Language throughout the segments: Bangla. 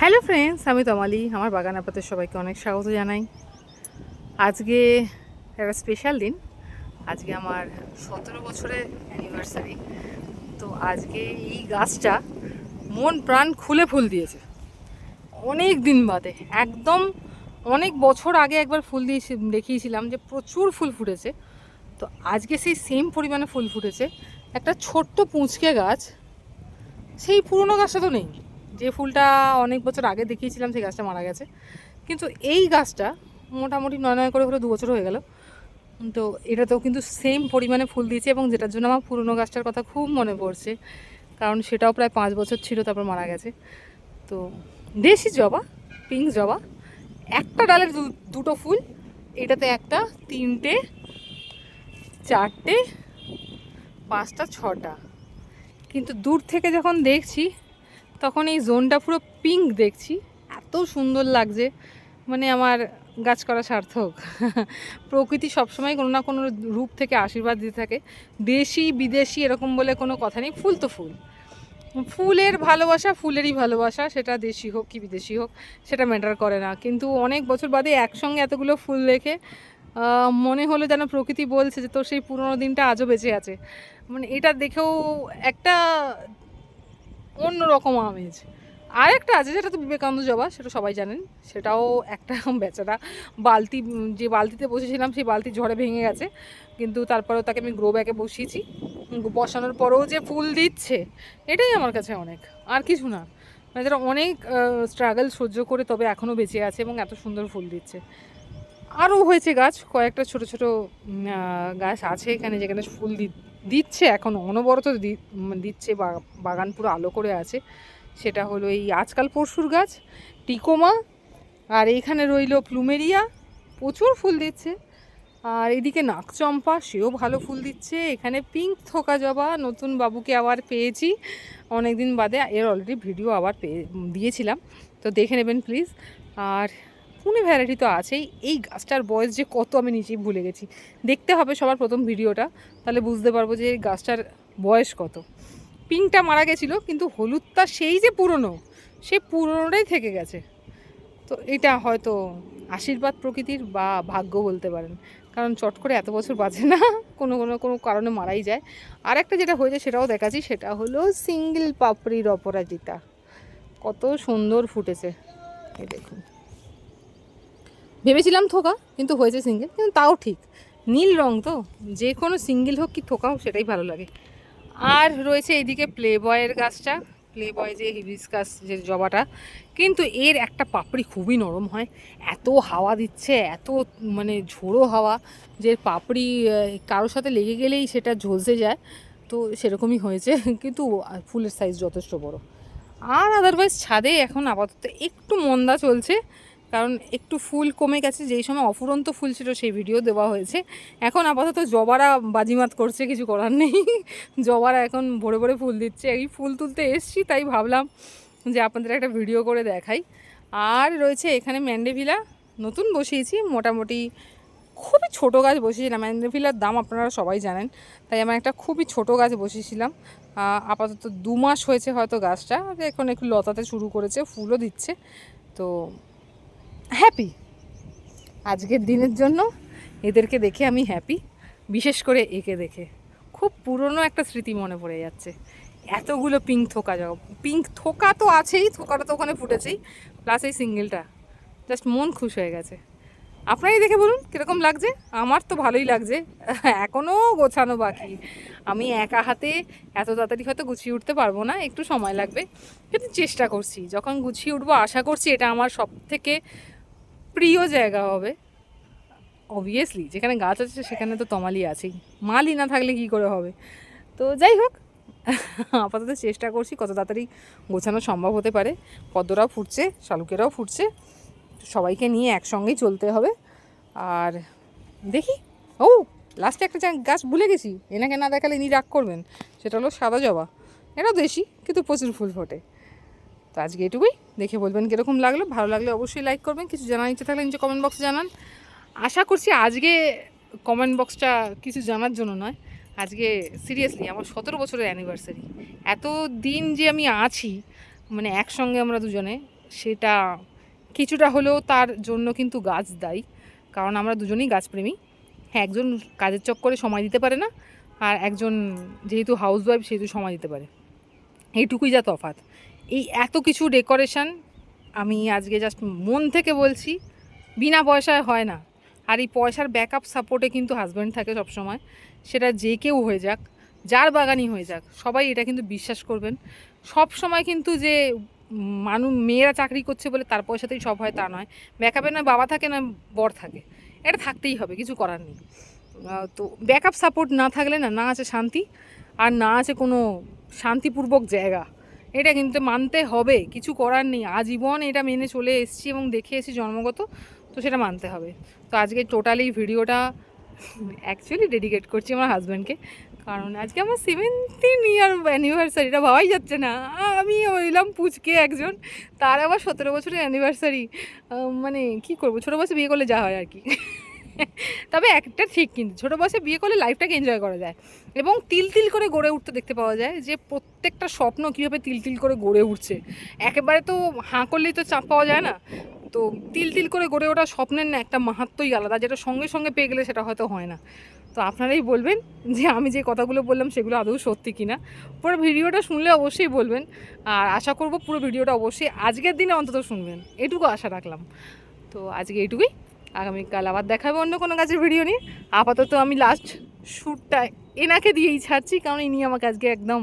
হ্যালো ফ্রেন্ডস, আমি তমালি। আমার বাগান আপনাদের সবাইকে অনেক স্বাগত জানাই। আজকে একটা স্পেশাল দিন। আজকে আমার 17 বছরের অ্যানিভার্সারি। তো আজকে এই গাছটা মন প্রাণ খুলে ফুল দিয়েছে অনেক দিন বাদে। একদম অনেক বছর আগে একবার ফুল দিয়ে দেখিয়েছিলাম যে প্রচুর ফুল ফুটেছে। তো আজকে সেই সেম পরিমাণে ফুল ফুটেছে। একটা ছোট্ট পুঁচকে গাছ, সেই পুরনো গাছটা তো নেই। যে ফুলটা অনেক বছর আগে দেখিয়েছিলাম সেই গাছটা মারা গেছে, কিন্তু এই গাছটা মোটামুটি 9 করে হলো 2 বছর হয়ে গেল। তো এটাতেও কিন্তু সেম পরিমাণে ফুল দিয়েছে, এবং যেটার জন্য আমার পুরনো গাছটার কথা খুব মনে পড়ছে, কারণ সেটাও প্রায় 5 বছর ছিল, তারপর মারা গেছে। তো দেশি জবা, পিঙ্ক জবা, একটা ডালের দুটো ফুল। এটাতে একটা, তিনটে, চারটে, পাঁচটা, ছটা। কিন্তু দূর থেকে যখন দেখছি তখন এই জোনটা পুরো পিঙ্ক দেখছি, এত সুন্দর লাগছে। মানে আমার গাছ করা সার্থক। প্রকৃতি সবসময় কোনো না কোনো রূপ থেকে আশীর্বাদ দিতে থাকে। দেশি বিদেশি এরকম বলে কোনো কথা নেই, ফুল তো ফুল। ফুলের ভালোবাসা ফুলেরই ভালোবাসা, সেটা দেশি হোক কি বিদেশি হোক সেটা ম্যাটার করে না। কিন্তু অনেক বছর বাদে একসঙ্গে এতগুলো ফুল দেখে মনে হলো যেন প্রকৃতি বলছে যে তোর সেই পুরোনো দিনটা আজও বেঁচে আছে। মানে এটা দেখেও একটা অন্যরকম আমেজ। আর একটা আছে, যেটা তো বিবেকানন্দ জবা, সেটা সবাই জানেন। সেটাও একটা বেচারা বালতি, যে বালতিতে বসেছিলাম সেই বালতি ঝড়ে ভেঙে গেছে, কিন্তু তারপরেও তাকে আমি গ্রো ব্যাগে বসিয়েছি। বসানোর পরেও যে ফুল দিচ্ছে, এটাই আমার কাছে অনেক, আর কিছু না। মানে যারা অনেক স্ট্রাগল সহ্য করে তবে এখনও বেঁচে আছে এবং এত সুন্দর ফুল দিচ্ছে। আরও হয়েছে গাছ, কয়েকটা ছোট ছোট গাছ আছে এখানে, যেখানে ফুল দিচ্ছে এখন অনবরত দিচ্ছে, বাগান পুরো আলো করে আছে। সেটা হলো এই আজকাল পরশুর গাছ টিকোমা, আর এইখানে রইল প্লুমেরিয়া, প্রচুর ফুল দিচ্ছে। আর এদিকে নাকচম্পা, সেও ভালো ফুল দিচ্ছে। এখানে পিঙ্ক থোকা জবা, নতুন বাবুকে আবার পেয়েছি অনেক দিন বাদে। এর অলরেডি ভিডিও আবার দিয়েছিলাম, তো দেখে নেবেন প্লিজ। আর পুনে ভ্যারাইটি তো আছেই। এই গাছটার বয়স যে কত আমি নিজেই ভুলে গেছি, দেখতে হবে সবার প্রথম ভিডিওটা, তাহলে বুঝতে পারবো যে এই গাছটার বয়স কত। পিঙ্কটা মারা গেছিলো, কিন্তু হলুদটা সেই যে পুরনো, সে পুরনোটাই থেকে গেছে। তো এটা হয়তো আশীর্বাদ প্রকৃতির, বা ভাগ্য বলতে পারেন, কারণ চট করে এত বছর বাঁচে না, কোনো কোনো কোনো কারণে মারাই যায়। আর একটা যেটা হয়েছে সেটাও দেখাচ্ছি, সেটা হলো সিঙ্গেল পাপড়ির অপরাজিতা। কত সুন্দর ফুটেছে, এই দেখুন। ভেবেছিলাম থোকা, কিন্তু হয়েছে সিঙ্গেল, কিন্তু তাও ঠিক। নীল রং তো, যে কোনো সিঙ্গেল হোক কি থোকা হোক সেটাই ভালো লাগে। আর রয়েছে এইদিকে প্লে বয়ের গাছটা, প্লে বয় যে হিবিস্কাস যে জবাটা, কিন্তু এর একটা পাপড়ি খুবই নরম হয়। এত হাওয়া দিচ্ছে, এত মানে ঝোড়ো হাওয়া, যে পাপড়ি কারোর সাথে লেগে গেলেই সেটা ঝলসে যায়। তো সেরকমই হয়েছে, কিন্তু ফুলের সাইজ যথেষ্ট বড়। আর আদারওয়াইজ ছাদে এখন আপাতত একটু মন্দা চলছে, কারণ একটু ফুল কমে গেছে। যেই সময় অফুরন্ত ফুল ছিল সেই ভিডিও দেওয়া হয়েছে। এখন আপাতত জবারা বাজিমাত করছে, কিছু করার নেই। জবারা এখন ভরে ভরে ফুল দিচ্ছে। এই ফুল তুলতে এসছি, তাই ভাবলাম যে আপনাদের একটা ভিডিও করে দেখাই। আর রয়েছে এখানে ম্যান্ডেভিলা, নতুন বসিয়েছি। মোটামুটি খুবই ছোট গাছ বসিয়েছিলাম, ম্যান্ডেভিলার দাম আপনারা সবাই জানেন, তাই আমার একটা খুবই ছোট গাছ বসিয়েছিলাম। আপাতত 2 মাস হয়েছে হয়তো গাছটা, এখন একটু লতাতে শুরু করেছে, ফুলও দিচ্ছে। তো হ্যাপি আজকের দিনের জন্য, এদেরকে দেখে আমি হ্যাপি। বিশেষ করে একে দেখে খুব পুরনো একটা স্মৃতি মনে পড়ে যাচ্ছে। এতগুলো পিঙ্ক থোকা যাও, পিঙ্ক থোকা তো আছেই, থোকাটা তো ওখানে ফুটেছেই, প্লাস এই সিঙ্গেলটা, জাস্ট মন খুশ হয়ে গেছে। আপনারাই দেখে বলুন কীরকম লাগছে। আমার তো ভালোই লাগছে, এখনও গোছানো বাকি। আমি একা হাতে এত তাড়াতাড়ি হয়তো গুছিয়ে উঠতে পারবো না, একটু সময় লাগবে, কিন্তু চেষ্টা করছি। যখন গুছিয়ে উঠবো আশা করছি এটা আমার সব থেকে প্রিয় জায়গা হবে। অবভিয়াসলি যেখানে গাছ আছে সেখানে তো তমালি আছেই, মালি না থাকলে কি করে হবে। তো যাই হোক, আপাতত চেষ্টা করছি কত তাড়াতাড়ি গোছানো সম্ভব হতে পারে। পদ্মরাও ফুটছে, শালুকেরাও ফুটছে, সবাইকে নিয়ে একসঙ্গেই চলতে হবে। আর দেখি, ও লাস্টে একটা গাছ ভুলে গেছি, এনাকে না দেখালে ইনি রাগ করবেন। সেটা হলো সাদা জবা, এটাও দেশি, কিন্তু প্রচুর ফুল ফোটে। তো আজকে এটুকুই, দেখে বলবেন কীরকম লাগলো। ভালো লাগলে অবশ্যই লাইক করবেন, কিছু জানার ইচ্ছে থাকলে নিচে কমেন্ট বক্সে জানান। আশা করছি আজকে কমেন্ট বক্সটা কিছু জানার জন্য নয়, আজকে সিরিয়াসলি আমার 17 বছরের অ্যানিভার্সারি। এত দিন যে আমি আছি, মানে একসঙ্গে আমরা দুজনে, সেটা কিছুটা হলেও তার জন্য কিন্তু গাছ দায়ী, কারণ আমরা দুজনেই গাছপ্রেমী। হ্যাঁ, একজন কাজের চক্করে সময় দিতে পারে না, আর একজন যেহেতু হাউসওয়াইফ সেহেতু সময় দিতে পারে, এইটুকুই যা তফাৎ। এই এত কিছু ডেকোরেশন আমি আজকে জাস্ট মন থেকে বলছি, বিনা পয়সায় হয় না। আর এই পয়সার ব্যাকআপ সাপোর্টে কিন্তু হাজব্যান্ড থাকে সবসময়, সেটা যে কেউ হয়ে যাক, যার বাগানই হয়ে যাক, সবাই এটা কিন্তু বিশ্বাস করবেন। সব সময় কিন্তু যে মেয়েরা চাকরি করছে বলে তার পয়সাতেই সব হয় তা নয়। ব্যাকআপে না বাবা থাকে না বর থাকে, এটা থাকতেই হবে, কিছু করার নেই। তো ব্যাকআপ সাপোর্ট না থাকলে না আছে শান্তি, আর না আছে কোনো শান্তিপূর্বক জায়গা। এটা কিন্তু মানতে হবে, কিছু করার নেই। আজীবন এটা মেনে চলে এসেছি এবং দেখে এসেছি জন্মগত, তো সেটা মানতে হবে। তো আজকে টোটালি ভিডিওটা অ্যাকচুয়ালি ডেডিকেট করছি আমার হাজব্যান্ডকে, কারণ আজকে আমার 17 ইয়ার অ্যানিভার্সারি, এটা ভাবাই যাচ্ছে না। আমি হইলাম পুচকে একজন, তার আবার 17 বছরের অ্যানিভার্সারি। মানে কি করবো, ছোটো বয়সে বিয়ে করলে যা হয় আর কি। তবে একটা ঠিক, কিন্তু ছোটো বয়সে বিয়ে করলে লাইফটাকে এনজয় করা যায় এবং তিল তিল করে গড়ে উঠতে দেখতে পাওয়া যায়, যে প্রত্যেকটা স্বপ্ন কীভাবে তিল তিল করে গড়ে উঠছে। একেবারে তো হাঁ করলেই তো চাপ পাওয়া যায় না, তো তিল তিল করে গড়ে ওঠা স্বপ্নের না একটা মাহাত্ম্যই আলাদা, যেটা সঙ্গে সঙ্গে পেয়ে গেলে সেটা হয়তো হয় না। তো আপনারাই বলবেন যে আমি যে কথাগুলো বললাম সেগুলো আদৌ সত্যি কিনা। পুরো ভিডিওটা শুনলে অবশ্যই বলবেন, আর আশা করব পুরো ভিডিওটা অবশ্যই আজকের দিনে অন্তত শুনবেন, এটুকু আশা রাখলাম। তো আজকে এইটুকুই, আগামীকাল আবার দেখাবে অন্য কোনো কাজের ভিডিও নিয়ে। আপাতত আমি লাস্ট শ্যুটটা এনাকে দিয়েই ছাড়ছি, কারণ ইনি আমাকে আজকে একদম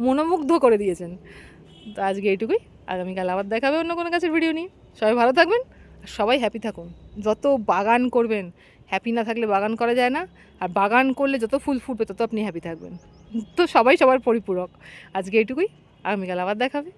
মনোমুগ্ধ করে দিয়েছেন। তো আজকে এইটুকুই, আগামীকাল আবার দেখাবে অন্য কোনো কাজের ভিডিও নিয়ে। সবাই ভালো থাকবেন আর সবাই হ্যাপি থাকুন। যত বাগান করবেন, হ্যাপি না থাকলে বাগান করা যায় না, আর বাগান করলে যত ফুল ফুটবে তত আপনি হ্যাপি থাকবেন। তো সবাই সবার পরিপূরক। আজকে এইটুকুই, আগামীকাল আবার দেখাবে।